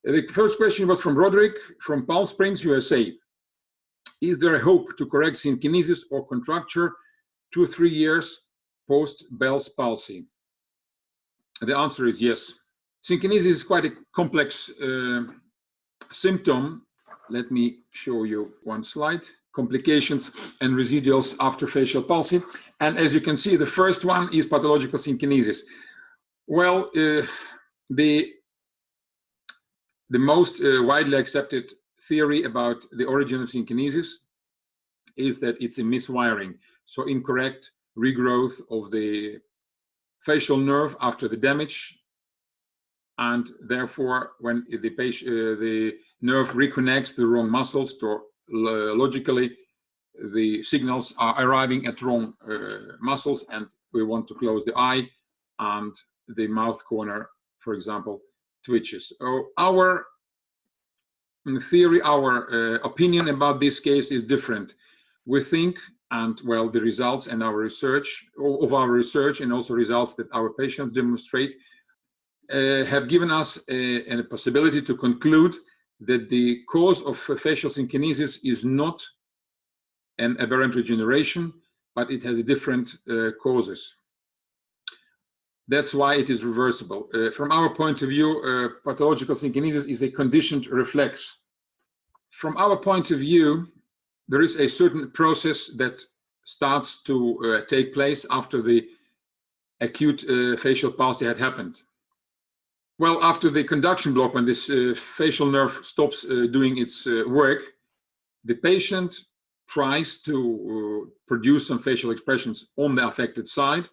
The first question was from Roderick from Palm Springs, USA. Is there a hope to correct synkinesis or contracture 2 or 3 years post Bell's palsy? The answer is yes. Synkinesis is quite a complex symptom. Let me show you one slide. Complications and residuals after facial palsy. And as you can see, the first one is pathological synkinesis. Well, the most widely accepted theory about the origin of synkinesis is that it's a miswiring, so incorrect regrowth of the facial nerve after the damage, and therefore when the nerve reconnects the wrong muscles, logically the signals are arriving at wrong muscles, and we want to close the eye, and the mouth corner, for example, twitches. So our theory, our opinion about this case is different. We think, and well, the results and our research and also results that our patients demonstrate have given us a possibility to conclude that the cause of facial synkinesis is not an aberrant regeneration, but it has different causes. That's why it is reversible. From our point of view, pathological synkinesis is a conditioned reflex. From our point of view, there is a certain process that starts to take place after the acute facial palsy had happened. Well, after the conduction block, when this facial nerve stops doing its work, the patient tries to produce some facial expressions on the affected side,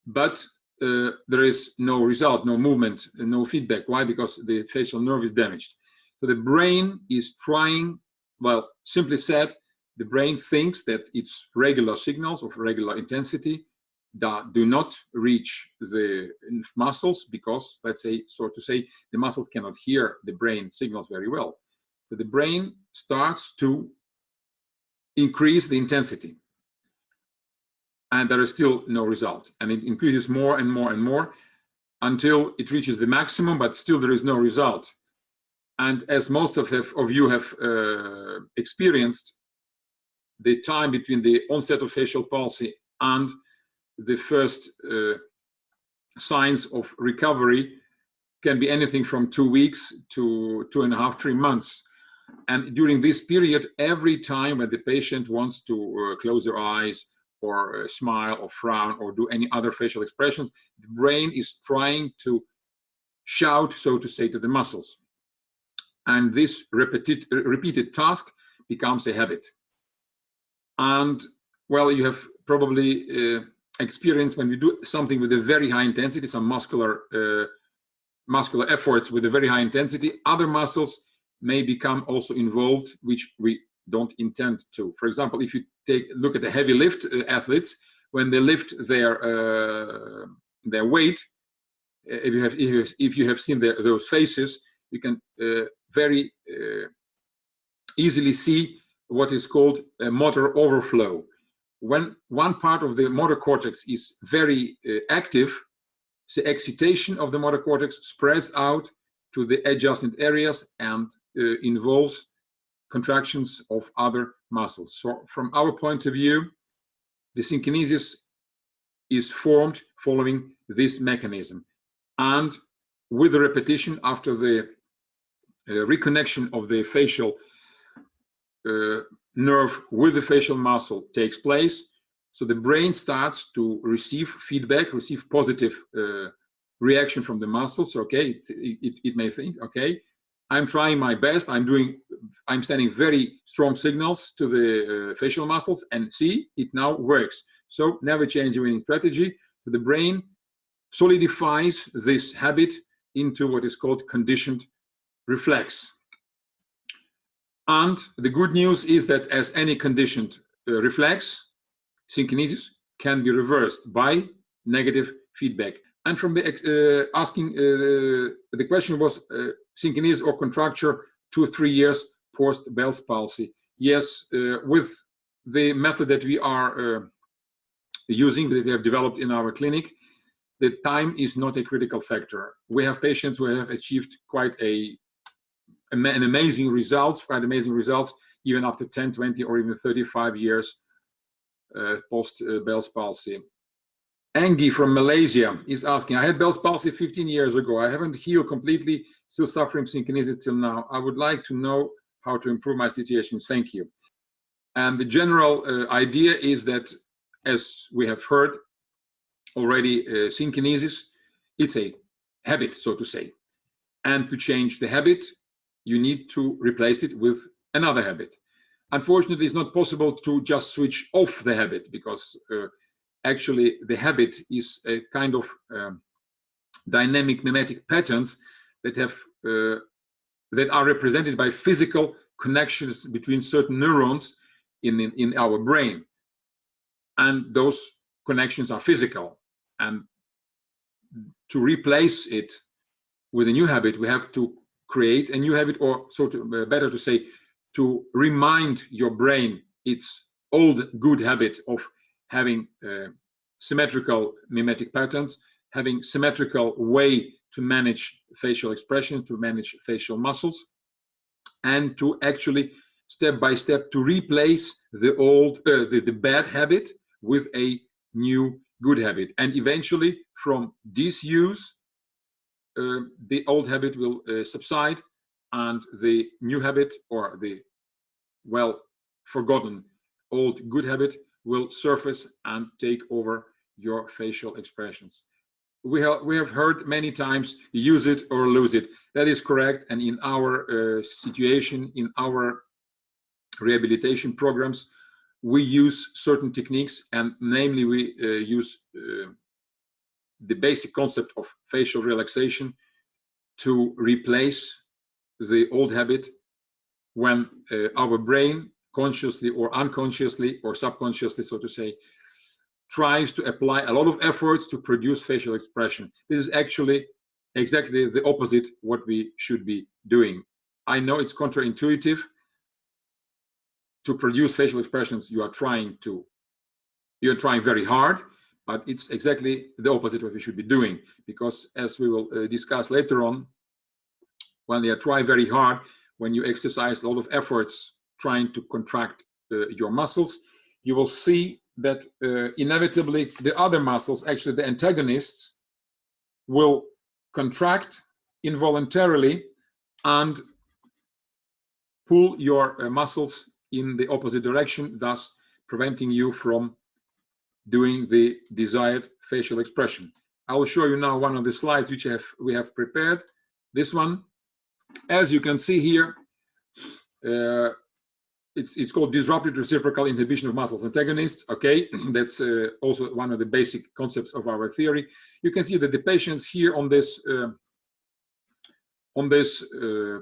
but there is no result, no movement, no feedback. Why? Because the facial nerve is damaged. So the brain is trying, well, simply said, the brain thinks that its regular signals of regular intensity do not reach the muscles because, let's say, so to say, the muscles cannot hear the brain signals very well. So the brain starts to increase the intensity, and there is still no result. And it increases more and more and more until it reaches the maximum, but still there is no result. And as most of you have experienced, the time between the onset of facial palsy and the first signs of recovery can be anything from 2 weeks to 2.5, 3 months. And during this period, every time when the patient wants to close their eyes or smile or frown or do any other facial expressions, the brain is trying to shout, so to say, to the muscles. And this repeated task becomes a habit. And well, you have probably experienced when you do something with a very high intensity, some muscular efforts with a very high intensity, other muscles may become also involved, which we don't intend to. For example, if you look at the heavy lift athletes, when they lift their weight, if you have seen those faces, you can very easily see what is called a motor overflow. When one part of the motor cortex is very active, the excitation of the motor cortex spreads out to the adjacent areas and involves contractions of other muscles. So from our point of view, the synkinesis is formed following this mechanism. And with the repetition after the reconnection of the facial nerve with the facial muscle takes place, so the brain starts to receive feedback, receive positive reaction from the muscles. Okay, it may think, okay, I'm trying my best, I'm sending very strong signals to the facial muscles, and see, it now works. So never change your winning strategy. The brain solidifies this habit into what is called conditioned reflex. And the good news is that as any conditioned reflex, synkinesis can be reversed by negative feedback. And from the the question was synkinesis or contracture 2 or 3 years post Bell's palsy. Yes, with the method that we are using, that we have developed in our clinic, the time is not a critical factor. We have patients who have achieved quite a and amazing results, quite amazing results, even after 10, 20, or even 35 years post Bell's palsy. Angie from Malaysia is asking, I had Bell's palsy 15 years ago. I haven't healed completely, still suffering synkinesis till now. I would like to know how to improve my situation. Thank you. And the general idea is that, as we have heard already, synkinesis, it's a habit, so to say. And to change the habit, you need to replace it with another habit. Unfortunately, it's not possible to just switch off the habit, because actually the habit is a kind of dynamic mimetic patterns that have that are represented by physical connections between certain neurons in our brain, and those connections are physical. And to replace it with a new habit, we have to create a new habit, or so to, better to say, to remind your brain its old good habit of having symmetrical mimetic patterns, having symmetrical way to manage facial expression, to manage facial muscles, and to actually step by step to replace the old, the bad habit with a new good habit. And eventually, from disuse, the old habit will subside, and the new habit, or the well forgotten old good habit, will surface and take over your facial expressions. We have heard many times, use it or lose it. That is correct. And in our situation, in our rehabilitation programs, we use certain techniques, and namely we use the basic concept of facial relaxation to replace the old habit when our brain, consciously or unconsciously or subconsciously, so to say, tries to apply a lot of efforts to produce facial expression. This is actually exactly the opposite what we should be doing. I know it's counterintuitive. To produce facial expressions, you're trying very hard, but it's exactly the opposite what we should be doing. Because, as we will discuss later on, when you try very hard, when you exercise a lot of efforts trying to contract your muscles, you will see that inevitably the other muscles, actually the antagonists, will contract involuntarily and pull your muscles in the opposite direction, thus preventing you from doing the desired facial expression. I will show you now one of the slides which we have prepared. This one, as you can see here, it's called disrupted reciprocal inhibition of muscles antagonists. Okay, that's also one of the basic concepts of our theory. You can see that the patients here on this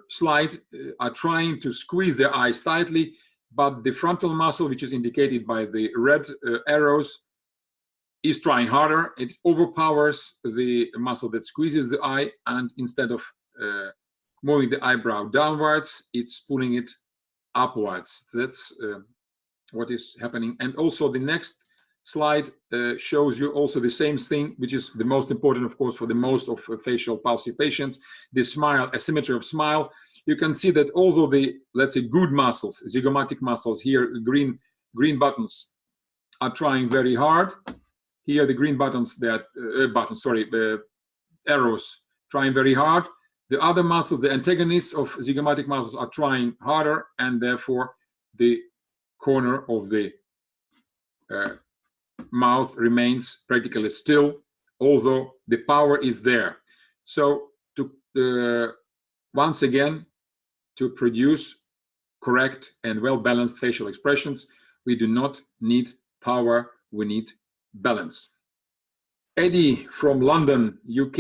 slide are trying to squeeze their eyes tightly, but the frontal muscle, which is indicated by the red arrows, is trying harder. It overpowers the muscle that squeezes the eye, and instead of moving the eyebrow downwards, it's pulling it upwards. So that's what is happening. And also the next slide shows you also the same thing, which is the most important, of course, for the most of facial palsy patients, the smile, asymmetry of smile. You can see that although the, let's say, good muscles, zygomatic muscles here, green buttons, are trying very hard. Here the green buttons, that arrows, trying very hard. The other muscles, the antagonists of zygomatic muscles, are trying harder, and therefore the corner of the mouth remains practically still, although the power is there. So to once again, to produce correct and well-balanced facial expressions, we do not need power, we need balance. Eddie from London, UK.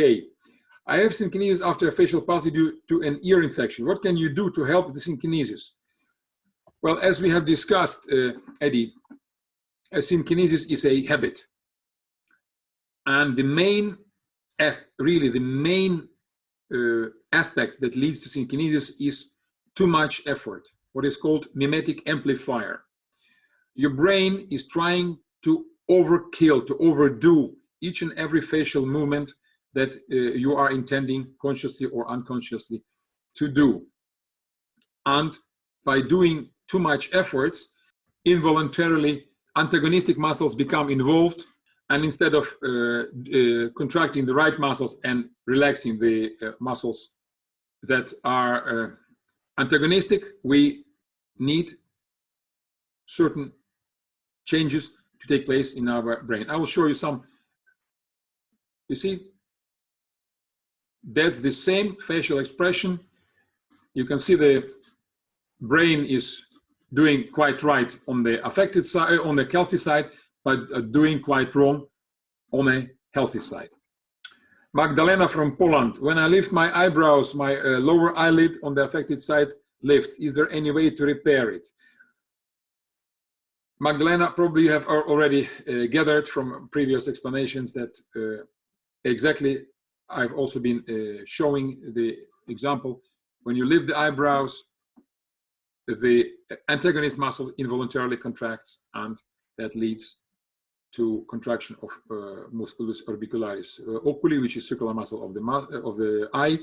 I have synkinesis after a facial palsy due to an ear infection. What can you do to help the synkinesis? Well, as we have discussed, Eddie, synkinesis is a habit. And the main, really the main aspect that leads to synkinesis is too much effort, what is called mimetic amplifier. Your brain is trying to overkill, to overdo each and every facial movement that you are intending consciously or unconsciously to do. And by doing too much efforts, involuntarily antagonistic muscles become involved, and instead of contracting the right muscles and relaxing the muscles that are antagonistic, we need certain changes to take place in our brain. I will show you some. You see, that's the same facial expression. You can see the brain is doing quite right on the affected side, on the healthy side, but doing quite wrong on a healthy side. Magdalena from Poland. When I lift my eyebrows, my lower eyelid on the affected side lifts. Is there any way to repair it? Magdalena, probably you have already gathered from previous explanations that exactly I've also been showing the example. When you lift the eyebrows, the antagonist muscle involuntarily contracts, and that leads to contraction of musculus orbicularis oculi, which is circular muscle of the eye,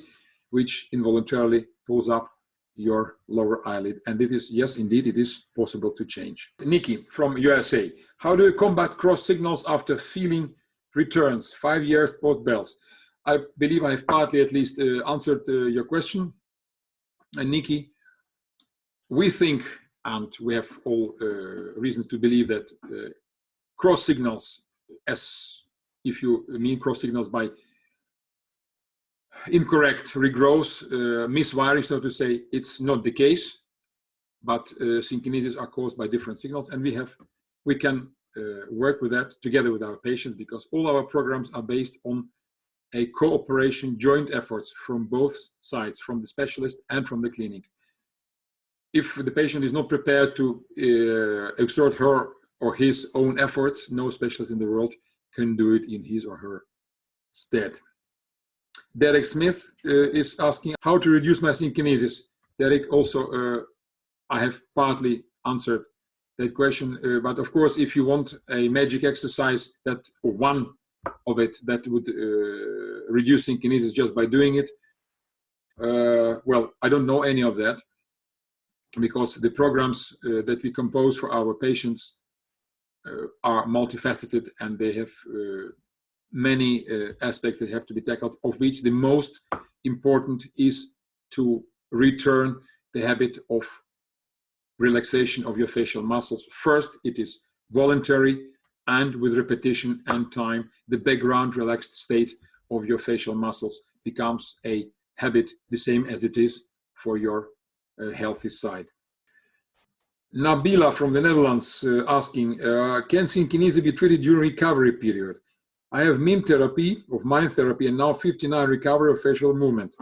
which involuntarily pulls up your lower eyelid. And it is, yes, indeed, it is possible to change. Nikki from USA. How do you combat cross signals after feeling returns 5 years post-bells? I believe I have partly at least answered your question. And Nikki, we think, and we have all reasons to believe that cross signals, as if you mean cross signals by incorrect regrowth, miswiring, so to say, it's not the case, but synkinesis are caused by different signals, and we can work with that together with our patients, because all our programs are based on a cooperation, joint efforts from both sides, from the specialist and from the clinic. If the patient is not prepared to exert her or his own efforts, no specialist in the world can do it in his or her stead. Derek Smith is asking how to reduce my synkinesis. Derek, also I have partly answered that question, but of course, if you want a magic exercise, that or one of it that would reduce synkinesis just by doing it, well, I don't know any of that, because the programs that we compose for our patients are multifaceted, and they have many aspects that have to be tackled, of which the most important is to return the habit of relaxation of your facial muscles. First, it is voluntary, and with repetition and time, the background relaxed state of your facial muscles becomes a habit, the same as it is for your healthy side. Nabila from the Netherlands asking, can synkinesis be treated during recovery period? I have Mime-therapy and now 59 recovery of facial movement.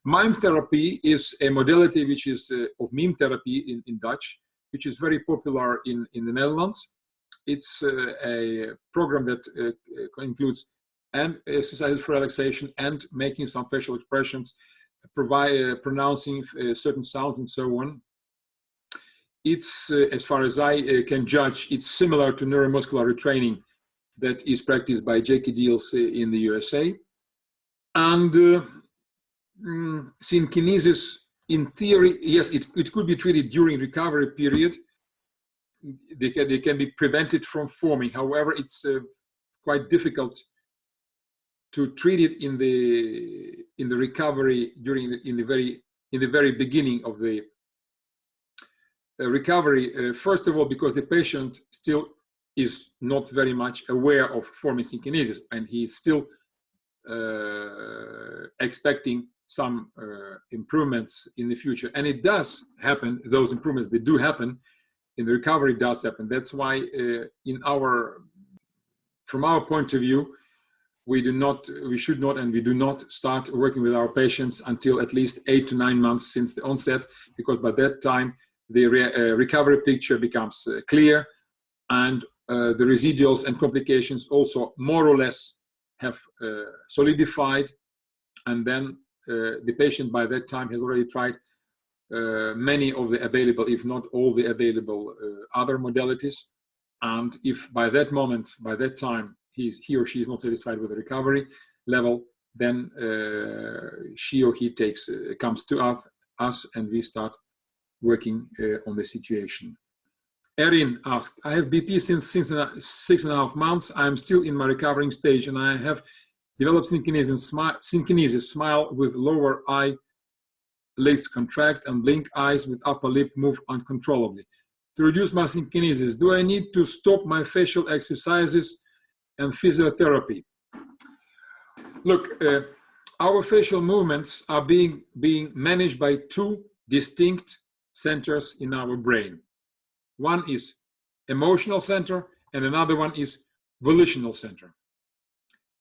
Mime-therapy is a modality which is of Mime-therapy in Dutch, which is very popular in the Netherlands. It's a program that includes and exercises for relaxation and making some facial expressions, pronouncing certain sounds and so on. It's, as far as I can judge, it's similar to neuromuscular retraining that is practiced by J.K. Deals in the USA. And synkinesis, in theory, yes, it could be treated during recovery period. They can be prevented from forming. However, it's quite difficult to treat it in the recovery in the very beginning of the recovery. First of all, because the patient still is not very much aware of forming synkinesis, and he's still expecting some improvements in the future. And it does happen, those improvements, they do happen, in the recovery does happen. That's why from our point of view, we should not and we do not start working with our patients until at least 8 to 9 months since the onset, because by that time, the recovery picture becomes clear, and the residuals and complications also more or less have solidified, and then the patient by that time has already tried many of the available, if not all the available other modalities, and if by that moment, by that time, he or she is not satisfied with the recovery level, then she or he comes to us and we start working on the situation. Erin asked, I have BP since 6.5 months. I'm still in my recovering stage and I have developed synkinesis, smile with lower eyelids contract and blink eyes with upper lip move uncontrollably. To reduce my synkinesis, do I need to stop my facial exercises and physiotherapy? Look, our facial movements are being managed by two distinct centers in our brain. One is emotional center and another one is volitional center.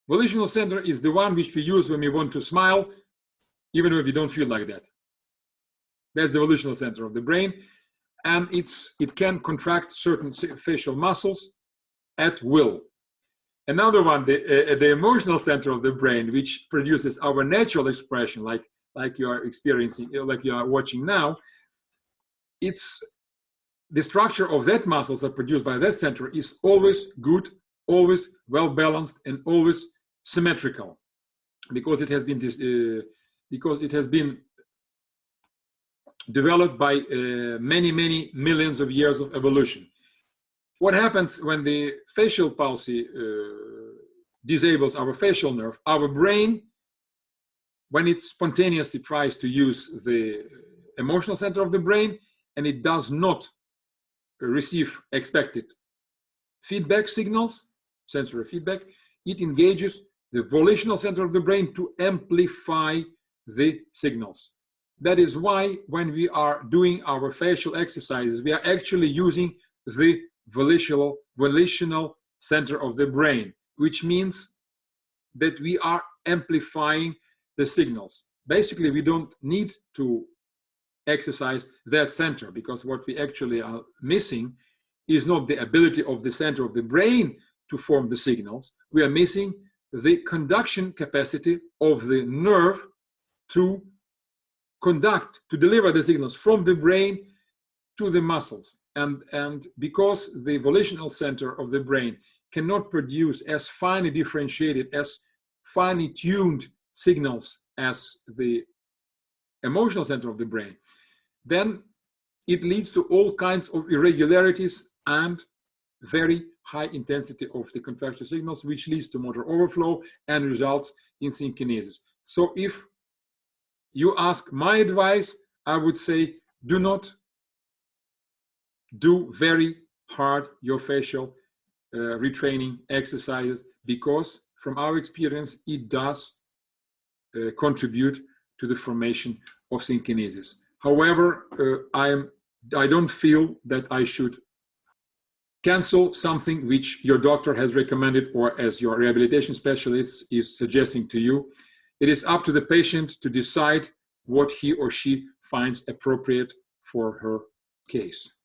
Volitional center is the one which we use when we want to smile, even if we don't feel like that. That's the volitional center of the brain, and it can contract certain facial muscles at will. Another one, the emotional center of the brain, which produces our natural expression, like you are experiencing, like you are watching now. It's the structure of that muscles that are produced by that center is always good, always well balanced, and always symmetrical, because it has been developed by many millions of years of evolution. What happens when the facial palsy disables our facial nerve? Our brain, when it spontaneously tries to use the emotional center of the brain and it does not receive expected feedback signals, sensory feedback, it engages the volitional center of the brain to amplify the signals. That is why when we are doing our facial exercises, we are actually using the volitional center of the brain, which means that we are amplifying the signals. Basically, we don't need to exercise that center, because what we actually are missing is not the ability of the center of the brain to form the signals. We are missing the conduction capacity of the nerve to deliver the signals from the brain to the muscles. And because the volitional center of the brain cannot produce as finely differentiated, as finely tuned signals as the emotional center of the brain, then it leads to all kinds of irregularities and very high intensity of the contracture signals, which leads to motor overflow and results in synkinesis. So if you ask my advice, I would say do not do very hard your facial retraining exercises, because from our experience, it does contribute to the formation of synkinesis. However, I don't feel that I should cancel something which your doctor has recommended or as your rehabilitation specialist is suggesting to you. It is up to the patient to decide what he or she finds appropriate for her case.